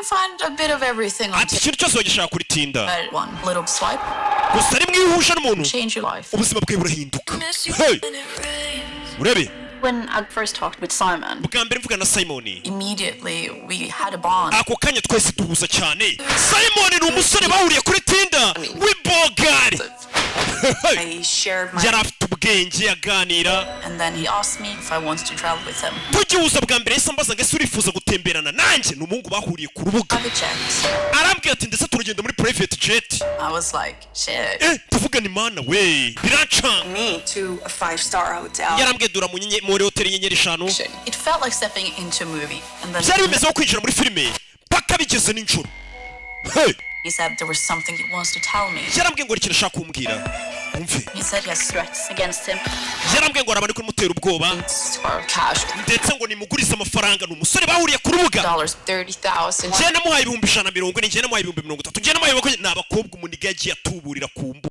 find a bit of everything on ati ikintu cyose wagishaka kuri Tinder Tinder. One little swipe, gusa rimwe ihuje n'umuntu change your life. ubuzima bwe burahinduka. Hey, urebe When I first talked with Simon, bwa mbere mvuga na Simon immediately we had a bond. ako kanya twese duhuza cyane. Simon ni umusore bahuriye kuri Tinder w'ibogari. I shared my yari afite ubwenge aganira and then he asked me if I wanted to travel with him. tugihuza bwa mbere yahise ambaza ngo ese urifuza gutemberana nanjye. ni umuhungu bahuriye ku rubuga Private jet. arambwira ati ndetse turagenda muri private jet. I was like, shit. tuvuga ni mana we biraca. Me to a 5-star hotel. yarambwiye dura muri hoteli y'inyenyeri 5. It felt like stepping into a movie. And then byari bimeze nko kwinjira muri filime paka bigeze n'injoro. he said there was something he wants to tell me. yarambwiye ngo hari ikintu ashaka kumbwira. umve He said he has threats against him. yarambwiye ngo arabari kumutera ubwoba For cash. ndetse ngo nimugurize amafaranga. ni umusore bahuriye ku rubuga. $30,000. njye namuhaye 140. njye namuhaye 30. njye namuhaye ni abakobwa umuniga yagiye atuburira ku mbuga.